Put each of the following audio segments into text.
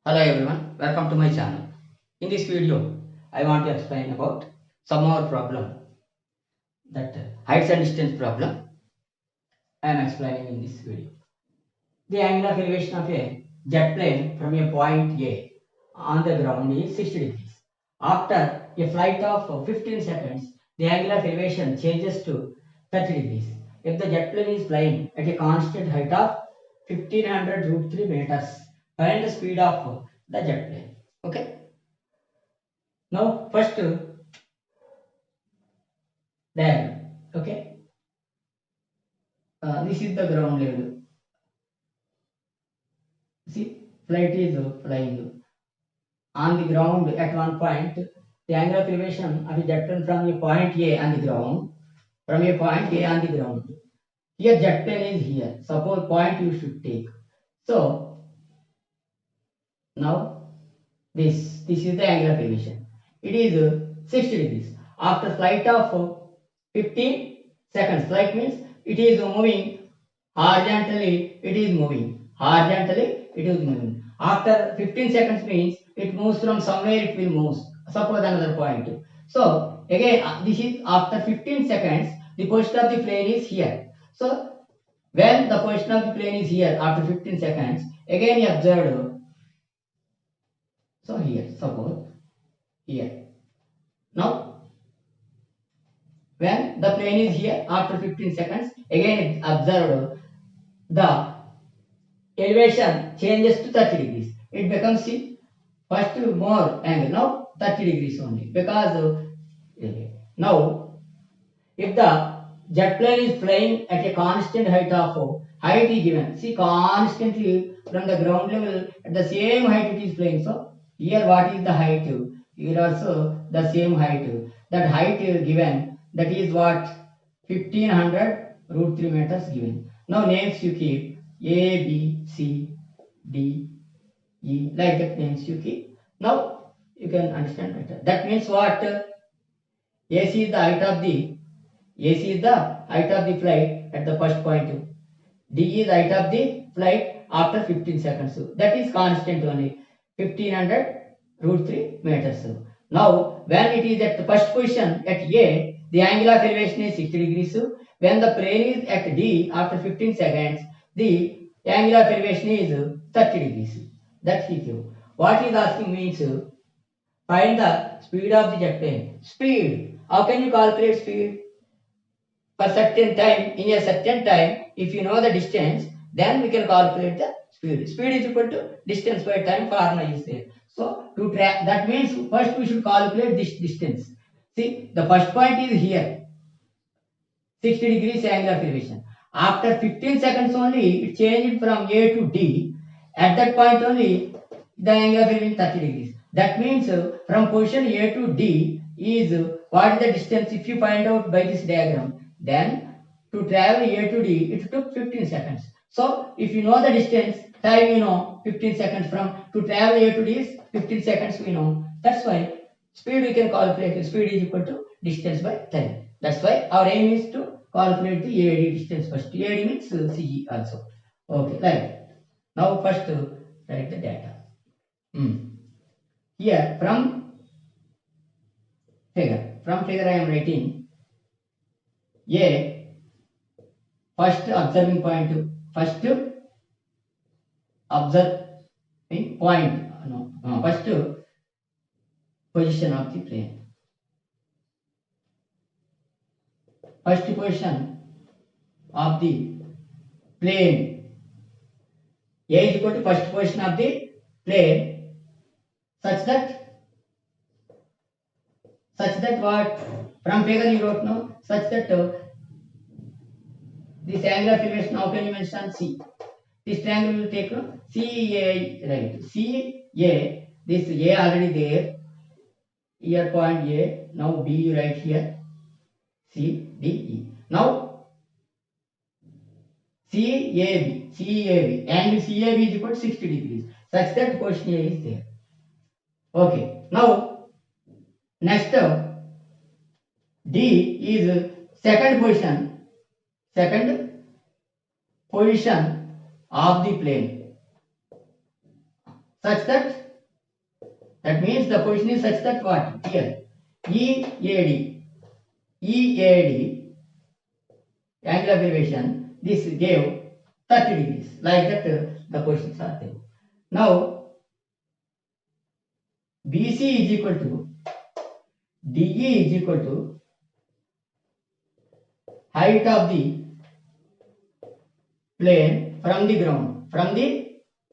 Hello everyone, welcome to my channel. In this video, I want to explain about some more problem, that heights and distance problem. I am explaining in this video. The angle of elevation of a jet plane from a point A on the ground is 60 degrees. After a flight of 15 seconds, the angle of elevation changes to 30 degrees. If the jet plane is flying at a constant height of 1500 root 3 meters, find the speed of the jet plane. Okay. Now, first diagram. Okay. This is the ground level. See, flight is flying on the ground at one point. The angle of elevation of a jet plane from a point A on the ground, from a point A on the ground. Here, jet plane is here. Suppose point you should take. So now this is the angle of elevation. It is 60 degrees. After flight of 15 seconds, flight means it is moving horizontally, it is moving. Horizontally, it is moving. After 15 seconds means it moves from somewhere, it will move. Suppose another point. So again, this is after 15 seconds, the position of the plane is here. So when the position of the plane is here after 15 seconds, again you observe. So here, suppose here. Now, when the plane is here after 15 seconds, again observe the elevation changes to 30 degrees. It becomes see, first more angle, now 30 degrees only. Because now, if the jet plane is flying at a constant height is given. See, constantly from the ground level at the same height it is flying. So, here what is the height? Here also the same height. That height is given. That is what 1500 root 3 meters given. Now names you keep A, B, C, D, E, like that names you keep. Now you can understand better. That means what? AC is the height of the AC is the height of the flight at the first point. D is height of the flight after 15 seconds. That is constant only 1500 root 3 meters. Now when it is at the first position at A, the angle of elevation is 60 degrees. When the plane is at D after 15 seconds, the angle of elevation is 30 degrees. That he gives. What he is asking means find the speed of the jet plane. Speed. How can you calculate speed? For certain time, in a certain time, if you know the distance, then we can calculate the speed. Speed is equal to distance by time, formula is there. So to track, that means first we should calculate this distance. See, the first point is here, 60 degrees angle of elevation. After 15 seconds only, it changed from A to D. At that point only, the angle of elevation 30 degrees. That means from position A to D is what is the distance if you find out by this diagram. Then to travel A to D, it took 15 seconds. So if you know the distance, time you know, 15 seconds from to travel A to D is 15 seconds we know. That's why speed we can calculate. Speed is equal to distance by time. That's why our aim is to calculate the AD distance first. AD means CE also. Okay, like now first write the data. Here from figure I am writing A first observing point, first observing point, first position of the plane. First position of the plane. A is equal to first position of the plane such that what from figure you wrote now, such that this angle of elevation, how can you mention C? This triangle will take CA, right? CA, this A already there. Here point A, now B you write here. C, D, E. Now CAB, angle CAB is equal to 60 degrees. Such that position A is there. Okay. Now next D is second position of the plane. such that means the position is such that what here EAD angle of elevation, this gave 30 degrees, like that the positions are there. Now BC is equal to DE is equal to height of the plane from the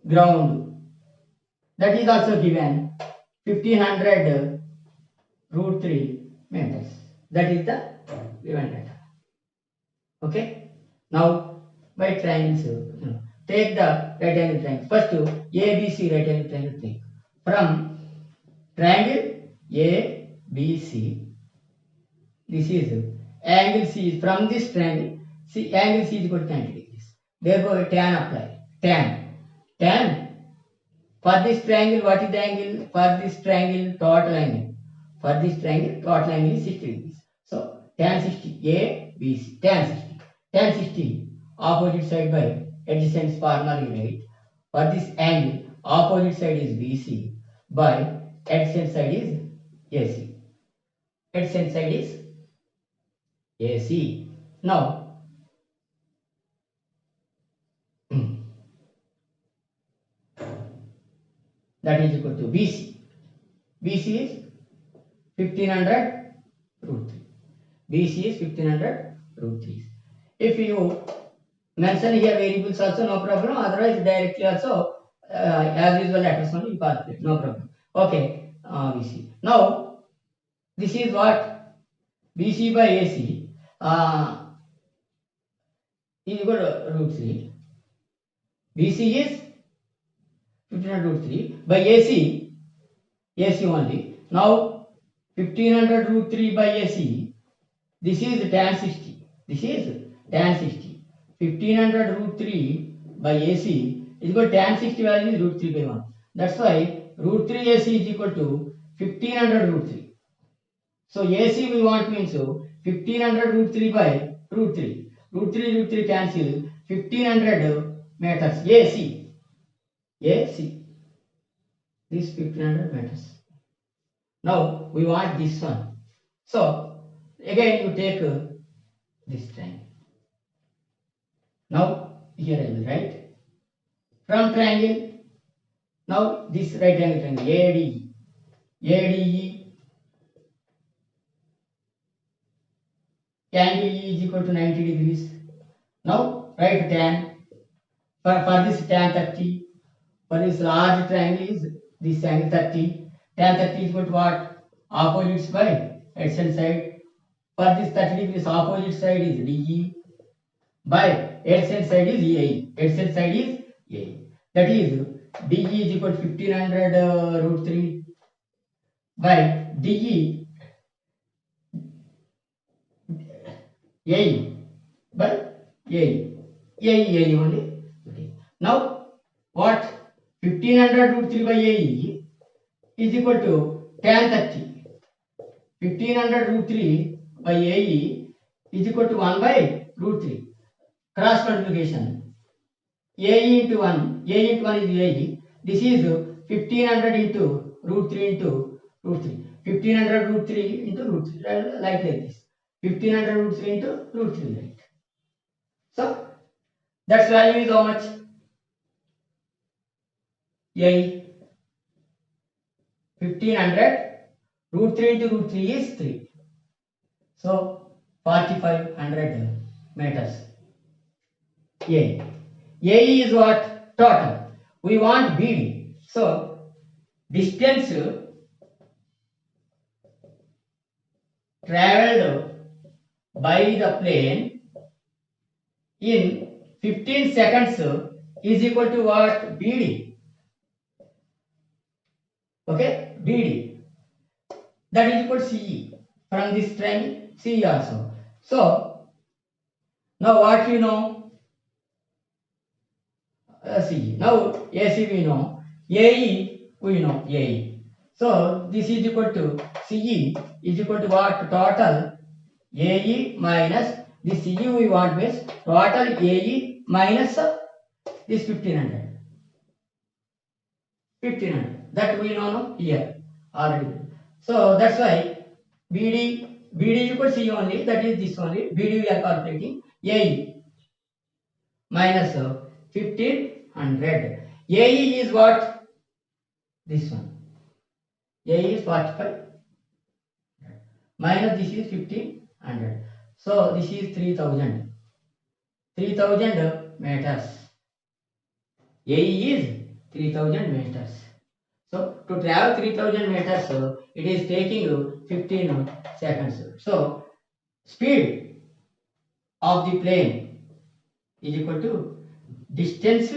ground, that is also given 1500 root 3 meters. That is the given data. Okay. Now by triangles, take the right angle triangle. First ABC right angle triangle take. From triangle ABC, this is angle C. From this triangle, see angle C is equal to 90 degrees. Therefore tan apply. Tan for this triangle, what is the angle? For this triangle, total angle. For this triangle, total angle is 60 degrees. So tan 60 ABC, tan 60 opposite side by adjacent formally write. For this angle, opposite side is BC by adjacent side is AC. Adjacent side is AC. Now that is equal to BC. BC is 1500 root 3. BC is 1500 root 3. If you mention here variables also, no problem. Otherwise directly also as usual letters only you calculate, no problem. Okay, BC. Now this is what BC by AC is equal to root 3. BC is 1500 root 3 by AC only. Now 1500 root 3 by AC, this is tan 60. This is tan 60. 1500 root 3 by AC is equal to tan 60 value is root 3 by 1. That's why root 3 AC is equal to 1500 root 3. So AC we want means 1500 root 3 by root 3. Root 3 cancel. 1500 meters AC. This 1500 meters. Now we want this one. So again you take this triangle. Now here I will write from triangle. Now this right angle triangle ADE angle E is equal to 90 degrees. Now write tan. For this tan 30. For this large triangle is this angle 30. Tan 30 is equal to what? Opposites by adjacent side. For this 30 degrees, opposite side is DE by adjacent side is EAE. Adjacent side is EAE. That is DE is equal to 1500 root 3 by DE AE by AE only. Okay. Now what? 1500 root 3 by AE is equal to tan 30. 1500 root 3 by AE is equal to 1 by root 3. Cross multiplication. AE into 1. AE into 1 is AE. This is 1500 into root 3 into root 3. 1500 root 3 into root 3. Like this. 1500 root 3 into root 3. Right. So that value is how much? AE. 1500 root 3 into root 3 is 3. So 4500 meters. AE. AE is what? Total. We want BD. So distance traveled by the plane in 15 seconds is equal to what? BD. Okay, BD. That is equal to CE. From this triangle, CE also. So now what you know? CE. Now AC we know. AE we know. AE. So this is equal to CE is equal to what? Total AE minus this CE we want means total AE minus this 1500. 1500. That we know no here already. So that's why BD is equal to C only. That is this only. BD we are calculating. AE minus 1500. AE is what? This one. AE is 45 minus this is 1500. So this is 3000. 3000 meters. AE is 3000 meters. So to travel 3000 meters, it is taking 15 seconds. So speed of the plane is equal to distance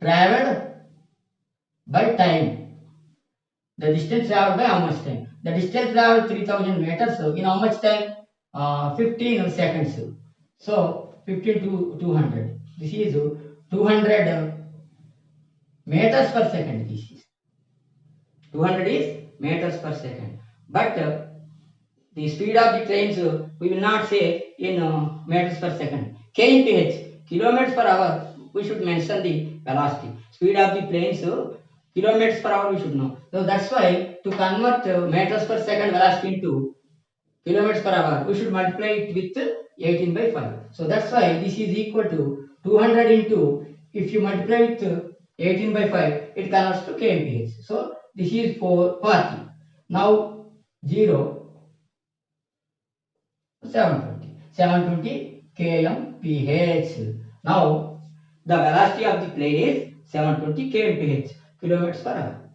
traveled by time. The distance traveled by how much time? The distance traveled 3000 meters in how much time? 15 seconds. So 15 to 200. This is 200 meters per second. This is 200 is meters per second. But the speed of the trains we will not say in meters per second. kmph, kilometers per hour, we should mention the velocity. Speed of the planes, kilometers per hour we should know. So that's why to convert meters per second velocity into kilometers per hour, we should multiply it with 18 by 5. So that's why this is equal to 200 into, if you multiply with 18 by 5, it converts to kmph. So this is 40. Now 0, 720 kmph. Now the velocity of the plane is 720 kmph, kilometers per hour.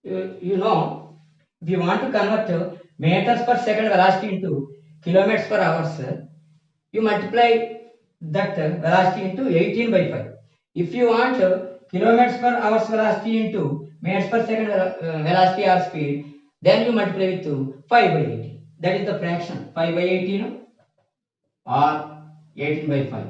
You know, if you want to convert meters per second velocity into kilometers per hour, you multiply that velocity into 18 by 5. If you want kilometers per hour velocity into meters per second velocity or speed, then you multiply with 5 by 18. That is the fraction 5 by 18 or 18 by 5.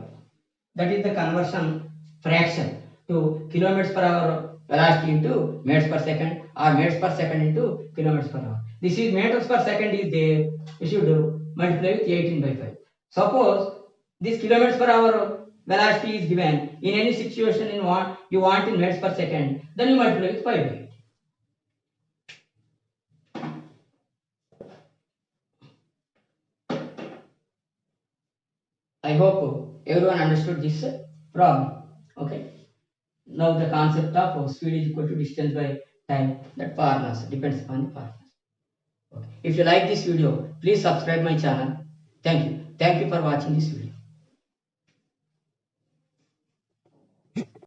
That is the conversion fraction to kilometers per hour velocity into meters per second or meters per second into kilometers per hour. This is meters per second is there. You should multiply with 18 by 5. Suppose this kilometers per hour velocity is given in any situation you want in meters per second, then you multiply with 5 by 8. I hope everyone understood this problem. Okay. Now the concept of speed is equal to distance by time, that formulas depends upon the formulas. Okay. If you like this video, please subscribe my channel. Thank you. Thank you for watching this video.